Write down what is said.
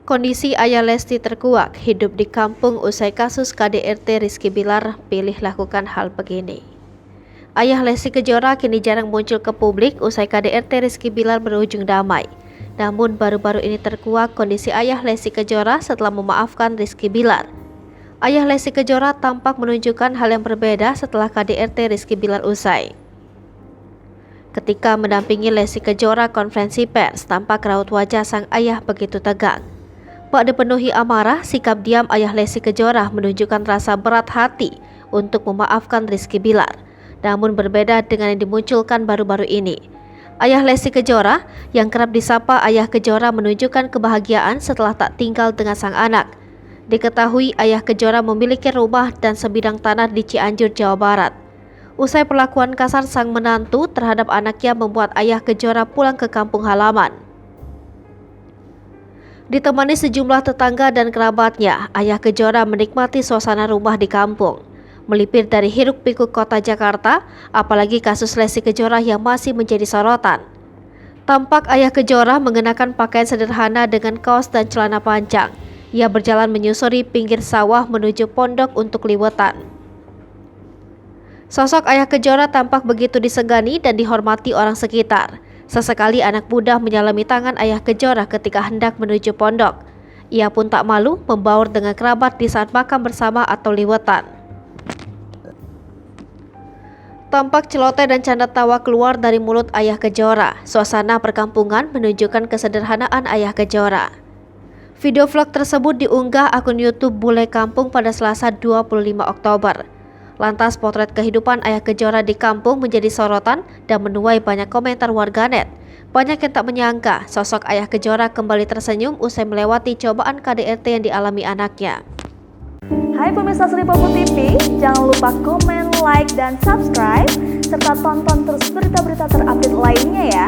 Kondisi ayah Lesti terkuak, hidup di kampung usai kasus KDRT Rizky Bilar, pilih lakukan hal begini. Ayah Lesti Kejora kini jarang muncul ke publik usai KDRT Rizky Bilar berujung damai. Namun baru-baru ini terkuak kondisi ayah Lesti Kejora setelah memaafkan Rizky Bilar. Ayah Lesti Kejora tampak menunjukkan hal yang berbeda setelah KDRT Rizky Bilar usai. Ketika mendampingi Lesti Kejora konferensi pers, tampak raut wajah sang ayah begitu tegang. Tak dipenuhi amarah, sikap diam ayah Lesti Kejora menunjukkan rasa berat hati untuk memaafkan Rizky Bilar. Namun berbeda dengan yang dimunculkan baru-baru ini. Ayah Lesti Kejora yang kerap disapa Ayah Kejora menunjukkan kebahagiaan setelah tak tinggal dengan sang anak. Diketahui Ayah Kejora memiliki rumah dan sebidang tanah di Cianjur, Jawa Barat. Usai perlakuan kasar sang menantu terhadap anaknya membuat Ayah Kejora pulang ke kampung halaman. Ditemani sejumlah tetangga dan kerabatnya, Ayah Kejora menikmati suasana rumah di kampung. Melipir dari hiruk-pikuk kota Jakarta, apalagi kasus Lesti Kejora yang masih menjadi sorotan. Tampak Ayah Kejora mengenakan pakaian sederhana dengan kaos dan celana panjang. Ia berjalan menyusuri pinggir sawah menuju pondok untuk liwetan. Sosok Ayah Kejora tampak begitu disegani dan dihormati orang sekitar. Sesekali anak muda menyalami tangan Ayah Kejora ketika hendak menuju pondok. Ia pun tak malu membaur dengan kerabat di saat makan bersama atau liwetan. Tampak celoteh dan canda tawa keluar dari mulut Ayah Kejora. Suasana perkampungan menunjukkan kesederhanaan Ayah Kejora. Video vlog tersebut diunggah akun YouTube Bule Kampung pada Selasa 25 Oktober. Lantas potret kehidupan Ayah Kejora di kampung menjadi sorotan dan menuai banyak komentar warganet. Banyak yang tak menyangka sosok Ayah Kejora kembali tersenyum usai melewati cobaan KDRT yang dialami anaknya. Hai pemirsa Sri Popo TV, jangan lupa komen, like, dan subscribe, serta tonton terus berita-berita terupdate lainnya ya.